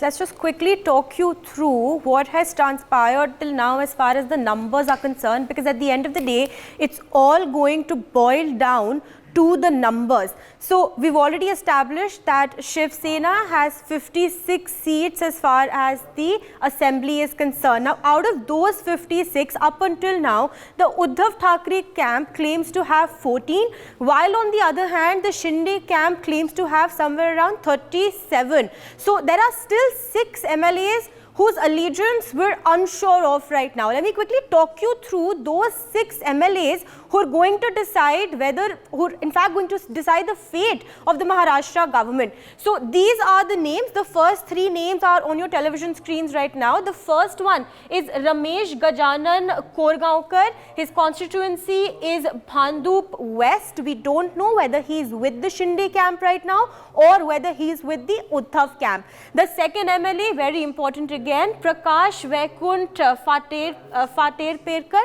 Let's just quickly talk you through what has transpired till now as far as the numbers are concerned, because at the end of the day, it's all going to boil down to the numbers. So we've already established that Shiv Sena has 56 seats as far as the assembly is concerned. Now, out of those 56, up until now, the Uddhav Thackeray camp claims to have 14, while on the other hand, the Shinde camp claims to have somewhere around 37. So there are still 6 MLAs whose allegiance we're unsure of right now. Let me quickly talk you through those 6 MLAs who are going to decide whether, who are in fact going to decide the fate of the Maharashtra government. So these are the names. The first 3 names are on your television screens right now. The first one is Ramesh Gajanan Korgaonkar. His constituency is Bhandup West. We don't know whether he is with the Shinde camp right now or whether he is with the Uddhav camp. The second MLA, very important again, Prakash Vaikunt Faterperkar.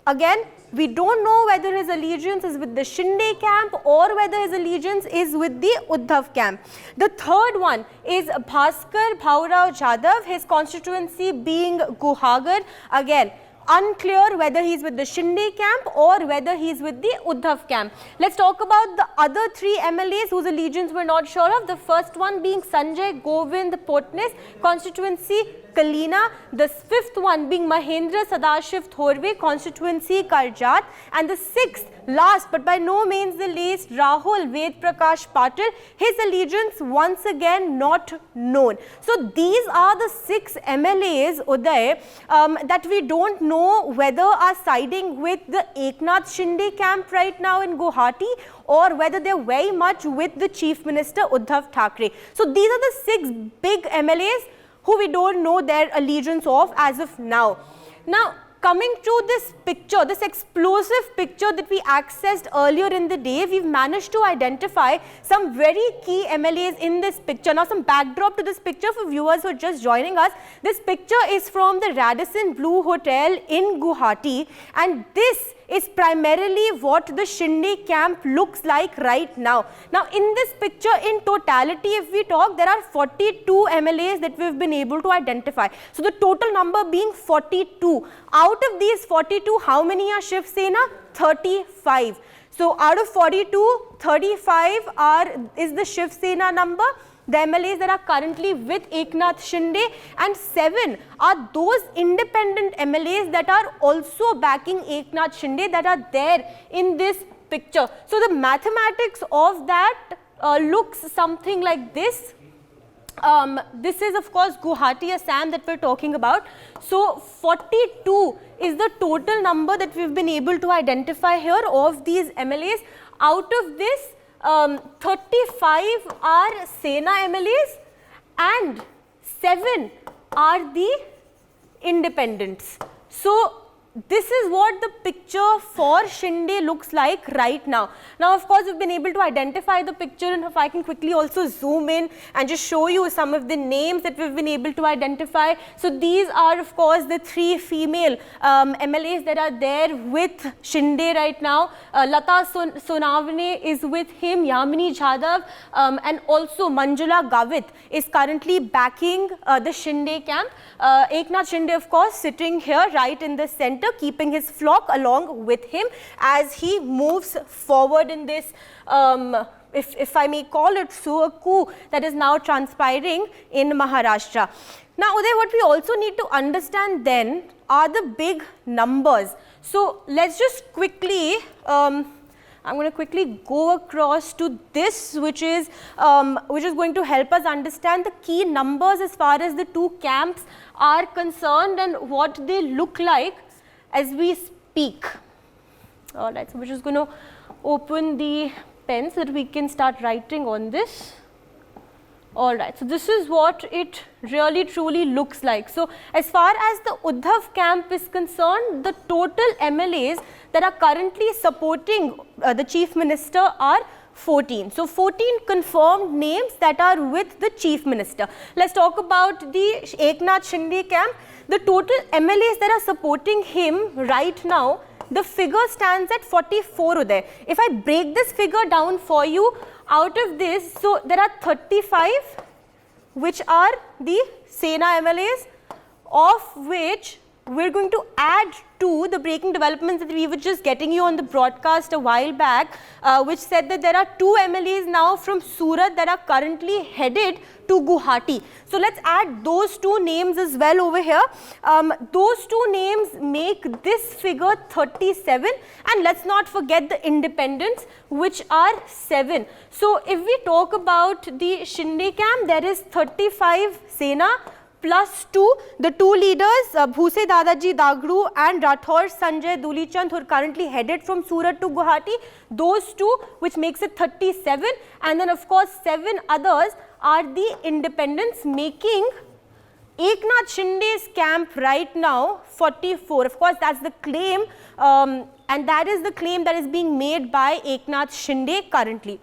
Again, we don't know whether his allegiance is with the Shinde camp or whether his allegiance is with the Uddhav camp. The third one is Bhaskar Bhaurao Jadhav, his constituency being Guwahati. Again, unclear whether he is with the Shinde camp or whether he is with the Uddhav camp. Let's talk about the other 3 MLAs whose allegiance we're not sure of. The first one being Sanjay Govind Potnis, constituency Kalina. The 5th one being Mahendra Sadashiv Thorve, constituency Karjat. And the 6th, last but by no means the least, Rahul Ved Prakash Patil, his allegiance once again not known. So these are the 6 MLAs, Uday, that we don't know whether are siding with the Eknath Shinde camp right now in Guwahati or whether they're very much with the Chief Minister Uddhav Thackeray. So these are the 6 big MLAs who we don't know their allegiance of as of now. Now, coming to this picture, this explosive picture that we accessed earlier in the day, we've managed to identify some very key MLAs in this picture. Now, some backdrop to this picture for viewers who are just joining us. This picture is from the Radisson Blu Hotel in Guwahati, and this is primarily what the Shinde camp looks like right now. Now, in this picture, in totality, if we talk, there are 42 MLAs that we've been able to identify. So, the total number being 42. Out of these 42, how many are Shiv Sena? 35. So, out of 42, 35 is the Shiv Sena number. The MLAs that are currently with Eknath Shinde, and 7 are those independent MLAs that are also backing Eknath Shinde that are there in this picture. So the mathematics of that looks something like this. This is of course Guwahati, Assam that we're talking about. So 42 is the total number that we've been able to identify here of these MLAs. Out of this, 35 are Sena MLAs and 7 are the independents. So this is what the picture for Shinde looks like right now. Now, of course, we've been able to identify the picture, and if I can quickly also zoom in and just show you some of the names that we've been able to identify. So these are, of course, the 3 female MLAs that are there with Shinde right now. Lata Sonavane is with him, Yamini Jadhav, and also Manjula Gavit is currently backing the Shinde camp. Eknath Shinde, of course, sitting here right in the center, keeping his flock along with him as he moves forward in this, if I may call it so, a coup that is now transpiring in Maharashtra. Now, Uday, what we also need to understand then are the big numbers. So let's just quickly, I'm going to quickly go across to this, which is going to help us understand the key numbers as far as the 2 camps are concerned and what they look like as we speak. All right, so we're just going to open the pen so that we can start writing on this. All right, so this is what it really truly looks like. So as far as the Uddhav camp is concerned, the total MLAs that are currently supporting the Chief Minister are 14. So 14 confirmed names that are with the Chief Minister. Let's talk about the Eknath Shinde camp. The total MLAs that are supporting him right now, the figure stands at 44 Uday. If I break this figure down for you, out of this, so there are 35 which are the Sena MLAs, of which we're going to add to the breaking developments that we were just getting you on the broadcast a while back, which said that there are 2 MLAs now from Surat that are currently headed to Guwahati. So let's add those 2 names as well over here. Those 2 names make this figure 37, and let's not forget the independents, which are 7. So if we talk about the Shinde camp, there is 35 Sena plus 2, the 2 leaders, Bhuse Dadaji Dagru and Rathore Sanjay Dulichand, who are currently headed from Surat to Guwahati, those 2, which makes it 37, and then of course 7 others are the independents, making Eknath Shinde's camp right now 44. Of course, that's the claim, and that is the claim that is being made by Eknath Shinde currently.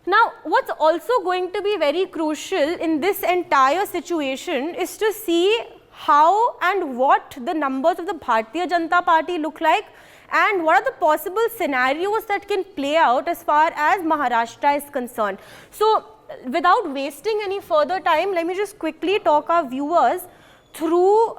Now, what's also going to be very crucial in this entire situation is to see how and what the numbers of the Bharatiya Janata Party look like, and what are the possible scenarios that can play out as far as Maharashtra is concerned. So, without wasting any further time, let me just quickly talk our viewers through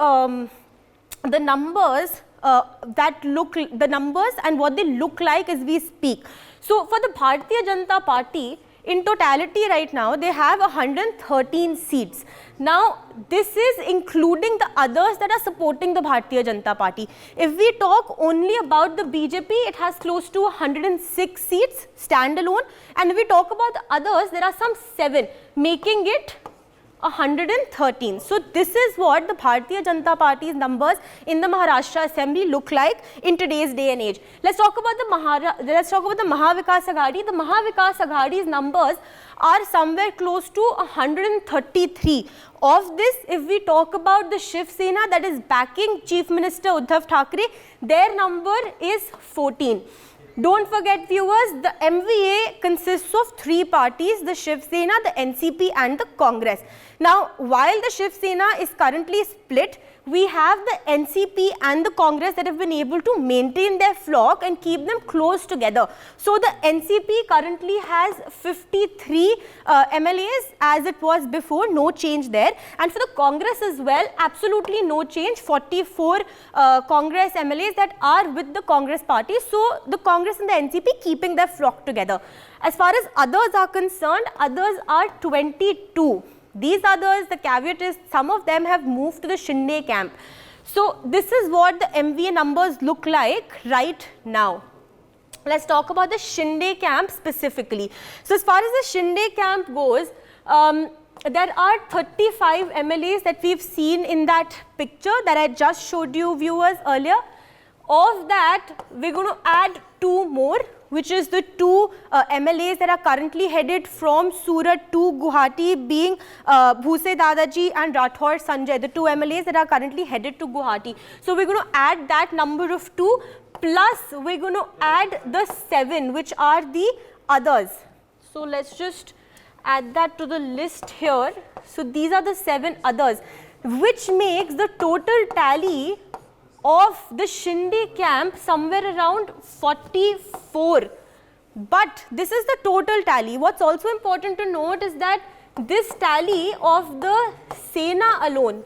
the numbers the numbers and what they look like as we speak. So, for the Bharatiya Janata Party, in totality right now, they have 113 seats. Now, this is including the others that are supporting the Bharatiya Janata Party. If we talk only about the BJP, it has close to 106 seats standalone, and if we talk about the others, there are some 7, making it 113. So, this is what the Bharatiya Janata Party's numbers in the Maharashtra Assembly look like in today's day and age. Let's talk about the Maha Vikas Aghadi. The Maha Vikas Aghadi's numbers are somewhere close to 133. Of this, if we talk about the Shiv Sena that is backing Chief Minister Uddhav Thackeray, their number is 14. Don't forget, viewers, the MVA consists of 3 parties, the Shiv Sena, the NCP and the Congress. Now, while the Shiv Sena is currently split, we have the NCP and the Congress that have been able to maintain their flock and keep them close together. So, the NCP currently has 53 MLAs as it was before, no change there. And for the Congress as well, absolutely no change, 44 Congress MLAs that are with the Congress party. So, the Congress and the NCP keeping their flock together. As far as others are concerned, others are 22. These others, the caveat is some of them have moved to the Shinde camp. So, this is what the MVA numbers look like right now. Let's talk about the Shinde camp specifically. So, as far as the Shinde camp goes, there are 35 MLAs that we've seen in that picture that I just showed you, viewers, earlier. Of that, we're going to add 2 more, which is the 2 MLAs that are currently headed from Surat to Guwahati, being Bhuse Dadaji and Rathore Sanjay, the 2 MLAs that are currently headed to Guwahati. So, we're going to add that number of 2, plus we're going to add the 7, which are the others. So, let's just add that to the list here. So, these are the 7 others, which makes the total tally of the Shinde camp somewhere around 44. But this is the total tally. What's also important to note is that this tally of the Sena alone,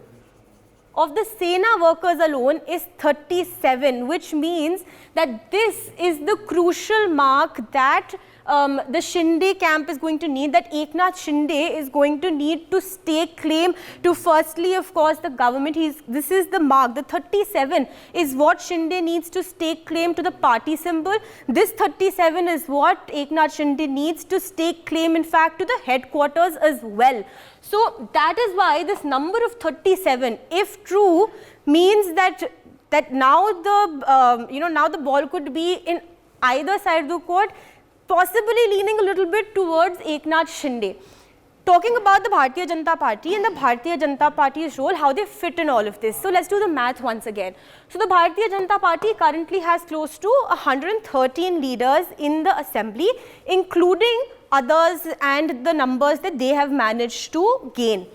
of the Sena workers alone, is 37, which means that this is the crucial mark that the Shinde camp is going to need, that Eknath Shinde is going to need to stake claim to, firstly, of course, the government. This is the mark. The 37 is what Shinde needs to stake claim to the party symbol. This 37 is what Eknath Shinde needs to stake claim, in fact, to the headquarters as well. So, that is why this number of 37, if true, means that now the now the ball could be in either side of the court, possibly leaning a little bit towards Eknath Shinde. Talking about the Bharatiya Janata Party and the Bharatiya Janata Party's role, how they fit in all of this. So, let's do the math once again. So, the Bharatiya Janata Party currently has close to 113 leaders in the assembly, including others and the numbers that they have managed to gain.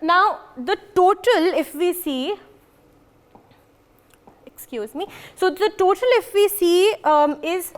Now, the total, if we see, excuse me, so the total, if we see, is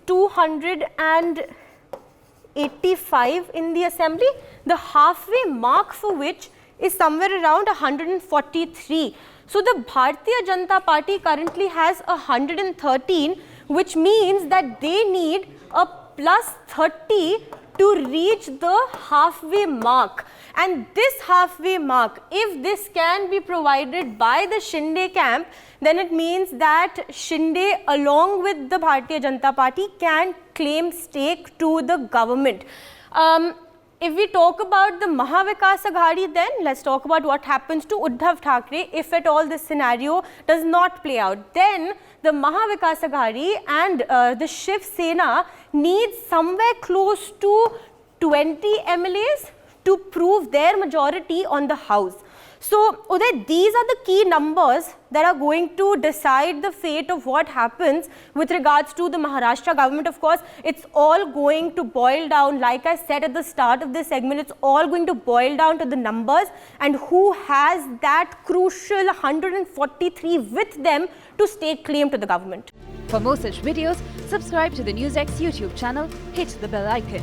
285 in the assembly. the halfway mark for which is somewhere around 143. So the Bharatiya Janata Party currently has 113, which means that they need a plus 30 to reach the halfway mark. And this halfway mark, if this can be provided by the Shinde camp, then it means that Shinde along with the Bharatiya Janata Party can claim stake to the government. If we talk about the Maha Aghadi, then let's talk about what happens to Uddhav Thackeray if at all this scenario does not play out. Then the Maha Aghadi and the Shiv Sena needs somewhere close to 20 MLAs to prove their majority on the house. So, Uday, these are the key numbers that are going to decide the fate of what happens with regards to the Maharashtra government. Of course, it's all going to boil down, like I said at the start of this segment, it's all going to boil down to the numbers and who has that crucial 143 with them to stake claim to the government. For more such videos, subscribe to the NewsX YouTube channel, hit the bell icon.